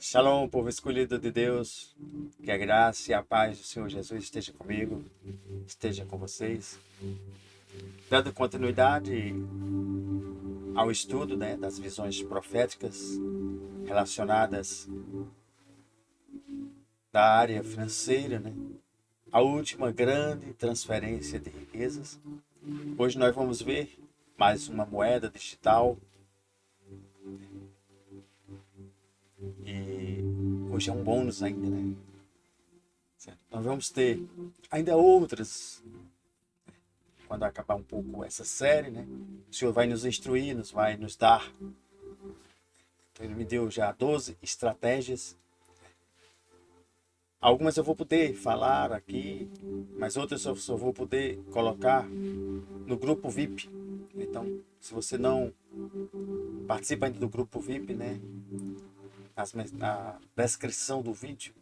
Shalom, povo escolhido de Deus, que a graça e a paz do Senhor Jesus esteja comigo, esteja com vocês. Dando continuidade ao estudo, das visões proféticas relacionadas da área financeira, a última grande transferência de riquezas. Hoje nós vamos ver mais uma moeda digital e hoje é um bônus ainda, Certo? Nós vamos ter ainda outras quando acabar um pouco essa série, O Senhor vai nos instruir, vai nos dar. Então, ele me deu já 12 estratégias. Algumas eu vou poder falar aqui, mas outras eu só vou poder colocar no grupo VIP. Então, se você não participa ainda do grupo VIP, na descrição do vídeo,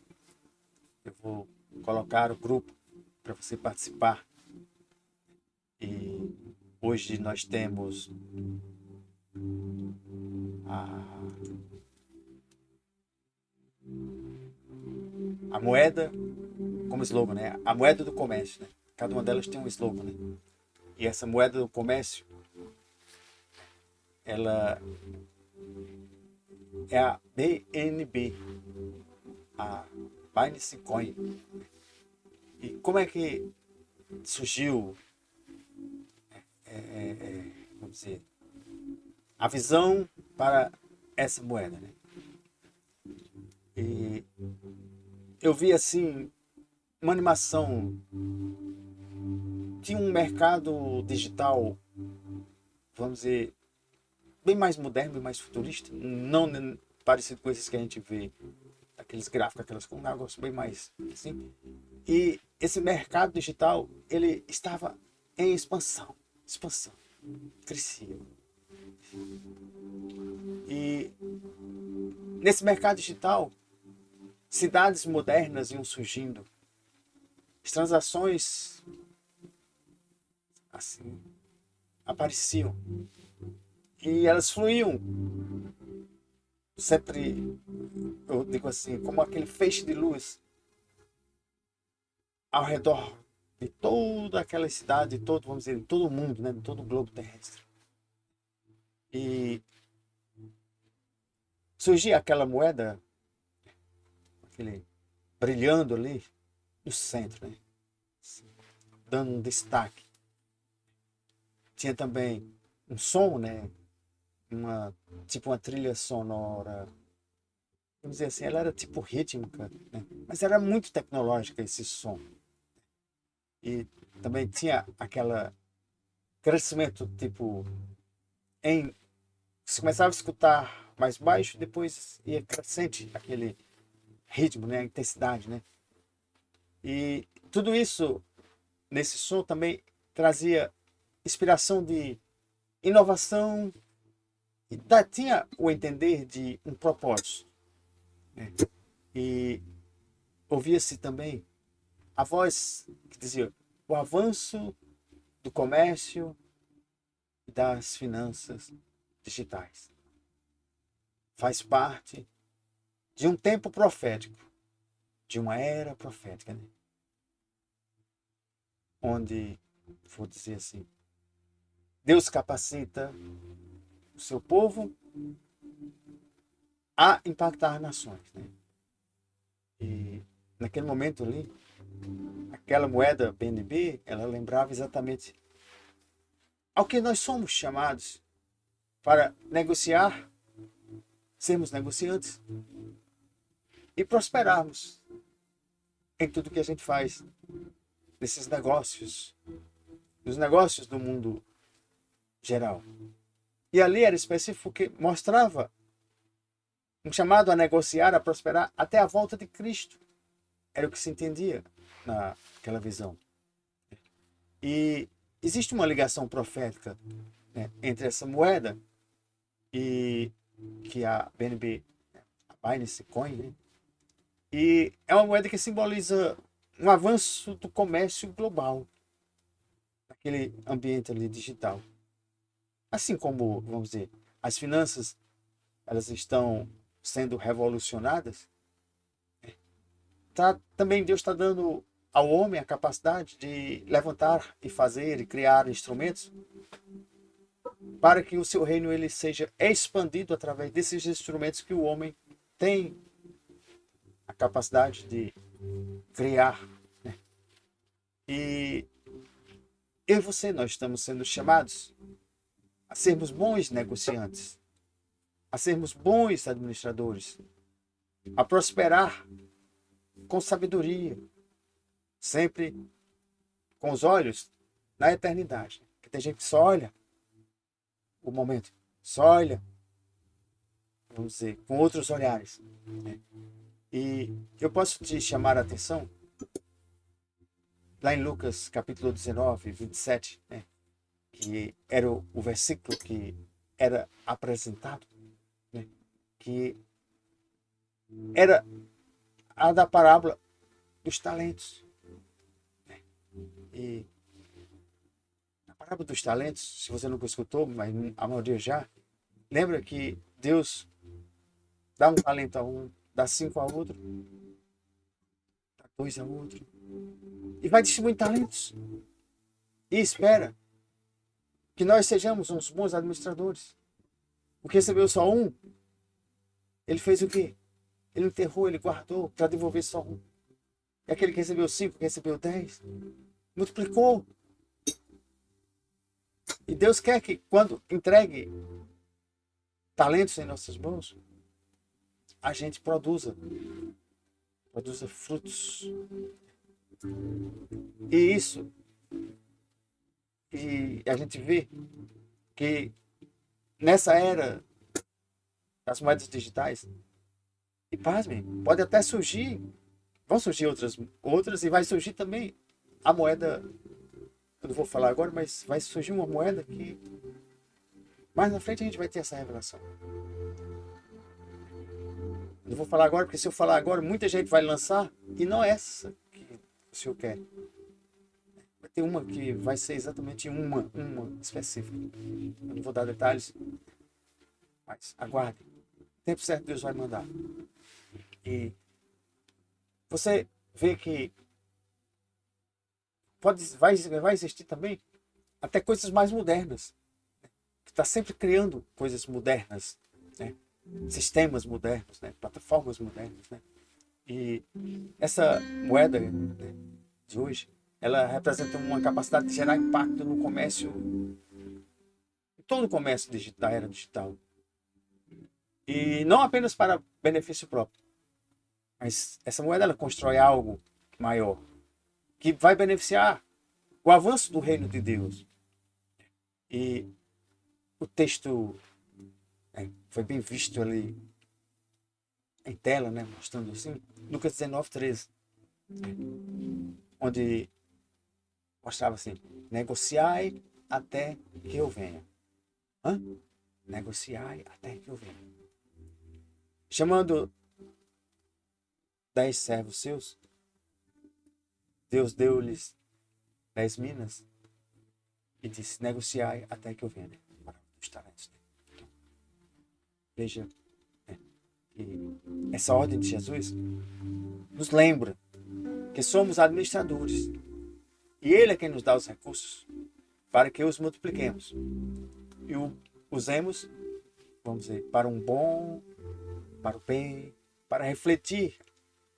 eu vou colocar o grupo para você participar. E hoje nós temos a moeda como slogan, A moeda do comércio, Cada uma delas tem um slogan, E essa moeda do comércio, ela é a BNB, a Binance Coin. E como é que surgiu, vamos dizer, a visão para essa moeda, E eu vi assim uma animação de um mercado digital, vamos dizer, bem mais moderno, bem mais futurista, não parecido com esses que a gente vê, aqueles gráficos, aquelas com um negócio bem mais assim. E esse mercado digital, ele estava em expansão, crescia. E nesse mercado digital, cidades modernas iam surgindo, as transações assim apareciam e elas fluíam sempre, eu digo assim, como aquele feixe de luz ao redor de toda aquela cidade, todo, vamos dizer, de todo o mundo, de todo o globo terrestre. E surgia aquela moeda, aquele brilhando ali no centro, dando um destaque. Tinha também um som, tipo uma trilha sonora, vamos dizer assim, ela era tipo rítmica, mas era muito tecnológica esse som. E também tinha aquele crescimento, tipo, você começava a escutar mais baixo, depois ia crescente aquele ritmo, a intensidade, E tudo isso nesse som também trazia inspiração de inovação e tinha o entender de um propósito, E ouvia-se também a voz que dizia o avanço do comércio e das finanças digitais faz parte de um tempo profético, de uma era profética, onde, vou dizer assim, Deus capacita o seu povo a impactar nações, E naquele momento ali, aquela moeda BNB, ela lembrava exatamente ao que nós somos chamados para negociar, sermos negociantes e prosperarmos em tudo que a gente faz, nesses negócios, nos negócios do mundo geral. E ali era específico que mostrava um chamado a negociar, a prosperar até a volta de Cristo. Era o que se entendia naquela visão. E existe uma ligação profética, entre essa moeda e que a BNB, a Binance Coin, E é uma moeda que simboliza um avanço do comércio global, naquele ambiente ali digital. Assim como, vamos dizer, as finanças, elas estão sendo revolucionadas, também Deus está dando ao homem a capacidade de levantar e fazer e criar instrumentos para que o seu reino ele seja expandido através desses instrumentos que o homem tem a capacidade de criar. E eu e você, nós estamos sendo chamados a sermos bons negociantes, a sermos bons administradores, a prosperar com sabedoria, sempre com os olhos na eternidade. Porque tem gente que só olha o momento, só olha, vamos dizer, com outros olhares. E eu posso te chamar a atenção, lá em Lucas capítulo 19, 27, que era o versículo que era apresentado, que era a da parábola dos talentos. E a parábola dos talentos, se você nunca escutou, mas a maioria já, lembra que Deus dá um talento a um, dá 5 a outro, dá 2 a outro, e vai distribuindo talentos. E espera que nós sejamos uns bons administradores. O que recebeu só um, ele fez o quê? Ele enterrou, ele guardou para devolver só um. E aquele que recebeu 5, que recebeu 10, multiplicou. E Deus quer que quando entregue talentos em nossas mãos, a gente produza frutos. E isso, e a gente vê que nessa era das moedas digitais, e pasmem, pode até surgir, vão surgir outras e vai surgir também a moeda, eu não vou falar agora, mas vai surgir uma moeda que mais na frente a gente vai ter essa revelação. Eu não vou falar agora, porque se eu falar agora, muita gente vai lançar e não é essa que o senhor quer. Vai ter uma que vai ser exatamente uma específica. Eu não vou dar detalhes, mas aguarde. O tempo certo Deus vai mandar. E você vê que vai existir também até coisas mais modernas. Que está sempre criando coisas modernas, né? Sistemas modernos, né? Plataformas modernas. Né? E essa moeda, né, de hoje, ela representa uma capacidade de gerar impacto no comércio, em todo o comércio da era digital. E não apenas para benefício próprio, mas essa moeda ela constrói algo maior, que vai beneficiar o avanço do reino de Deus. E o texto foi bem visto ali em tela, né, mostrando assim, Lucas 19, 13, onde mostrava assim, negociai até que eu venha. Negociai até que eu venha. Chamando 10 servos seus, Deus deu-lhes 10 minas e disse, negociai até que eu venha. Os talentos. Então, veja, que essa ordem de Jesus nos lembra que somos administradores e Ele é quem nos dá os recursos para que os multipliquemos e usemos, vamos dizer, para um bom, para o bem, para refletir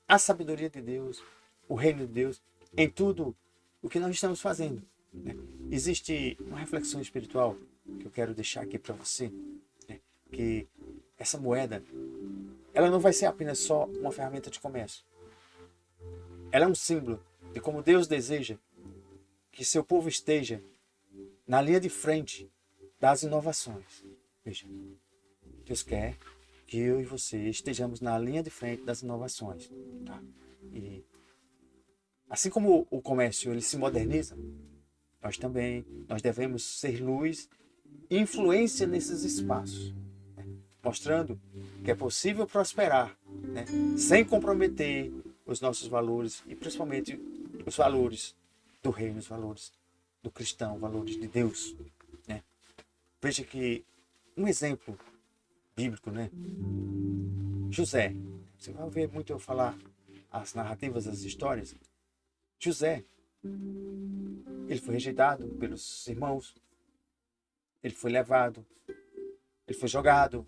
a sabedoria de Deus, o reino de Deus, em tudo o que nós estamos fazendo. Né? Existe uma reflexão espiritual que eu quero deixar aqui para você, né? Que essa moeda, ela não vai ser apenas só uma ferramenta de comércio. Ela é um símbolo de como Deus deseja que seu povo esteja na linha de frente das inovações. Veja, Deus quer que eu e você estejamos na linha de frente das inovações. Tá? E assim como o comércio ele se moderniza, nós devemos ser luz e influência nesses espaços, né? Mostrando que é possível prosperar, né? Sem comprometer os nossos valores e principalmente os valores do reino, os valores do cristão, valores de Deus. Né? Veja que um exemplo bíblico, né? José. Você vai ouvir muito eu falar as narrativas, as histórias. José, ele foi rejeitado pelos irmãos. Ele foi levado. Ele foi jogado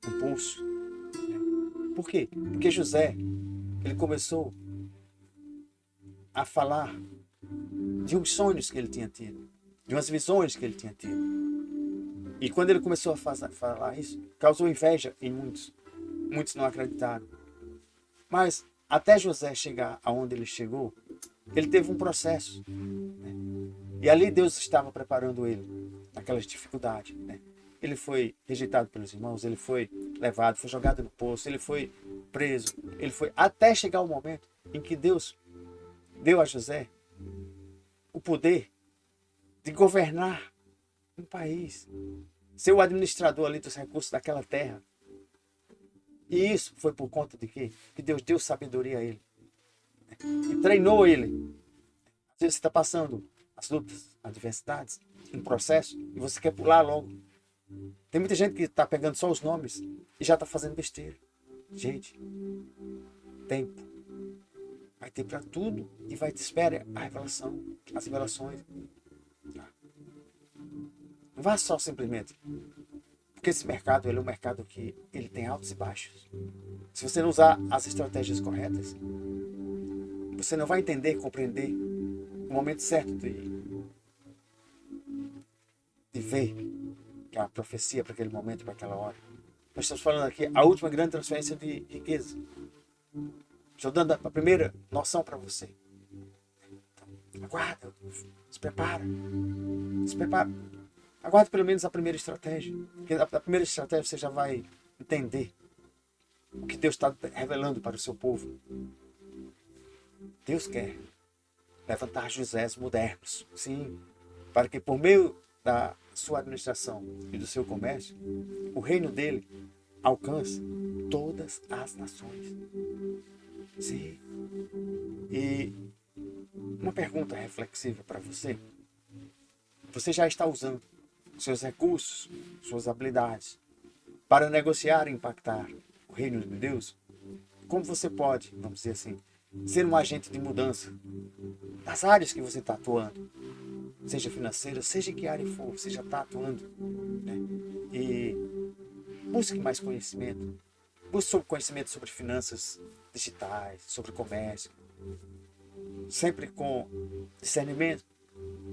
no poço. Por quê? Porque José, ele começou a falar de uns sonhos que ele tinha tido, de umas visões que ele tinha tido. E quando ele começou a falar isso, causou inveja em muitos. Muitos não acreditaram. Mas até José chegar aonde ele chegou, ele teve um processo. Né? E ali Deus estava preparando ele, naquelas dificuldades. Né? Ele foi rejeitado pelos irmãos, ele foi levado, foi jogado no poço, ele foi preso. Ele foi até chegar o momento em que Deus deu a José o poder de governar um país, ser o administrador ali dos recursos daquela terra. E isso foi por conta de quê? Que Deus deu sabedoria a ele. E treinou ele. Às vezes você está passando as lutas, as adversidades, um processo, e você quer pular logo. Tem muita gente que está pegando só os nomes e já está fazendo besteira. Gente, tempo. Vai ter para tudo e vai te esperar a revelação, as revelações. Não vá só simplesmente. Porque esse mercado, ele é um mercado que ele tem altos e baixos. Se você não usar as estratégias corretas, você não vai entender, compreender o momento certo de ver que é a profecia para aquele momento, para aquela hora. Nós estamos falando aqui a última grande transferência de riqueza. Estou dando a primeira noção para você. Então, aguarda, se prepara. Se prepara. Aguarde pelo menos a primeira estratégia. Porque a primeira estratégia você já vai entender o que Deus está revelando para o seu povo. Deus quer levantar Josés modernos, sim, para que por meio da sua administração e do seu comércio, o reino dele alcance todas as nações. Sim. E uma pergunta reflexiva para você. Você já está usando seus recursos, suas habilidades para negociar e impactar o reino de Deus? Como você pode, vamos dizer assim, ser um agente de mudança das áreas que você está atuando? Seja financeira, seja em que área for, você já está atuando. Né? E busque mais conhecimento. Busque conhecimento sobre finanças digitais, sobre comércio. Sempre com discernimento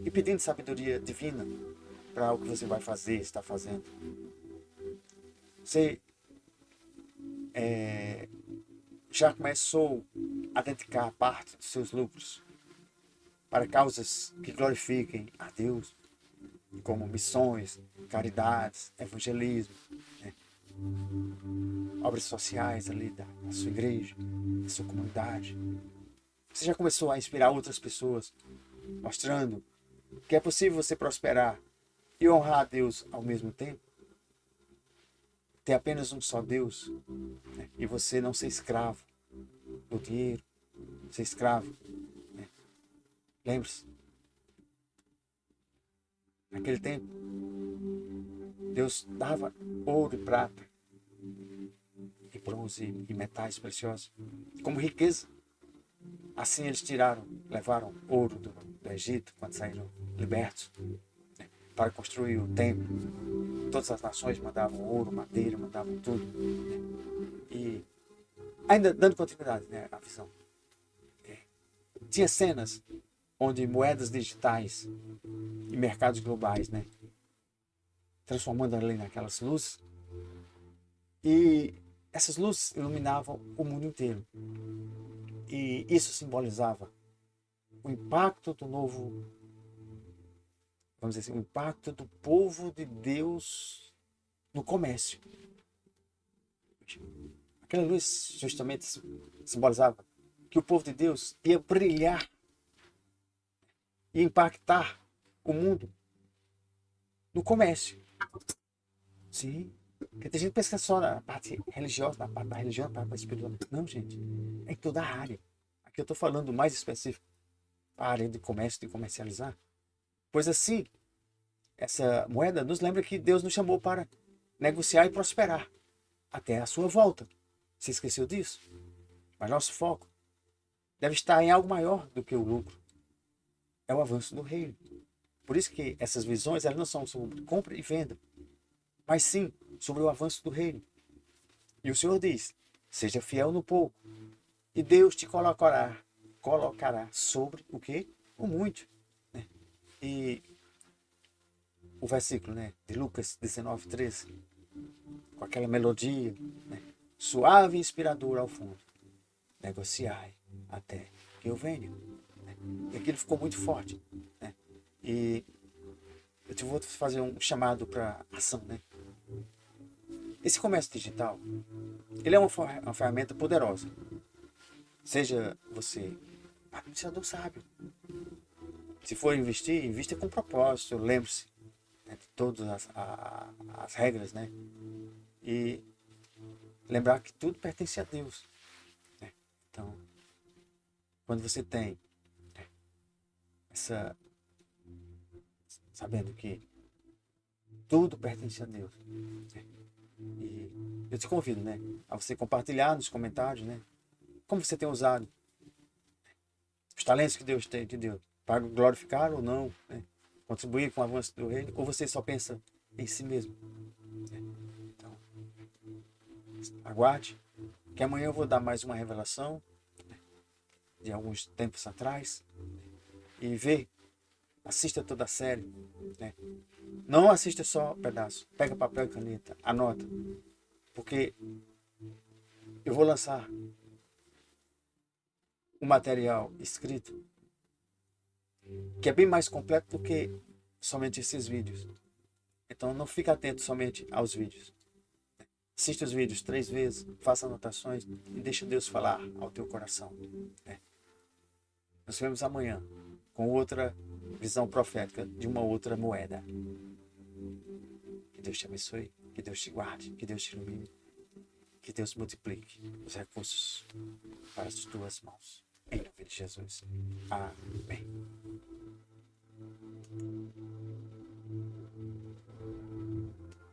e pedindo sabedoria divina para o que você vai fazer, está fazendo. Você já começou a dedicar parte dos seus lucros para causas que glorifiquem a Deus, como missões, caridades, evangelismo, né? Obras sociais ali da sua igreja, da sua comunidade. Você já começou a inspirar outras pessoas, mostrando que é possível você prosperar e honrar a Deus ao mesmo tempo? Ter apenas um só Deus, né? E você não ser escravo do dinheiro, ser escravo. Né? Lembre-se, naquele tempo, Deus dava ouro e prata, e bronze e metais preciosos, como riqueza. Assim eles levaram ouro do Egito, quando saíram libertos, né, para construir o templo. Todas as nações mandavam ouro, madeira, mandavam tudo. Né? E ainda dando continuidade, né, à visão. Tinha cenas onde moedas digitais e mercados globais, né, transformando ali naquelas luzes. E essas luzes iluminavam o mundo inteiro. E isso simbolizava o impacto do novo, vamos dizer assim, o impacto do povo de Deus no comércio. Aquela luz justamente simbolizava que o povo de Deus ia brilhar e impactar o mundo no comércio. Sim. Porque tem gente que pensa só na parte religiosa, na parte da religião, na parte espiritual. Não, gente. É em toda a área. Aqui eu estou falando mais específico para a área de comércio, de comercializar. Pois assim, essa moeda nos lembra que Deus nos chamou para negociar e prosperar. até a sua volta. Você esqueceu disso? Mas nosso foco deve estar em algo maior do que o lucro. É o avanço do reino. Por isso que essas visões, elas não são sobre compra e venda, mas sim sobre o avanço do reino. E o Senhor diz: seja fiel no pouco, e Deus te colocará sobre o quê? O muito. Né? E o versículo, né, de Lucas 19:13, com aquela melodia, né, suave e inspiradora ao fundo: negociai até que eu venha. Né? E aquilo ficou muito forte. Né? E eu te vou fazer um chamado para ação. Né? Esse comércio digital, ele é uma ferramenta poderosa. Seja você administrador sábio. Se for investir, invista com propósito. Lembre-se, né, de todas as regras, né? E lembrar que tudo pertence a Deus. Né? Então, quando você tem, né, essa, sabendo que tudo pertence a Deus, né? E eu te convido, né, a você compartilhar nos comentários, né, como você tem usado os talentos que Deus te deu, para glorificar ou não, né, contribuir com o avanço do reino, ou você só pensa em si mesmo. Né? Então, aguarde, que amanhã eu vou dar mais uma revelação, né, de alguns tempos atrás, e assista toda a série, né? Não assista só um pedaço, pega papel e caneta, anota, porque eu vou lançar um material escrito que é bem mais completo do que somente esses vídeos. Então não fique atento somente aos vídeos. Assista os vídeos 3 vezes, faça anotações e deixa Deus falar ao teu coração. Né? Nos vemos amanhã com outra visão profética de uma outra moeda. Que Deus te abençoe, que Deus te guarde, que Deus te ilumine, que Deus multiplique os recursos para as tuas mãos. Em nome de Jesus. Amém.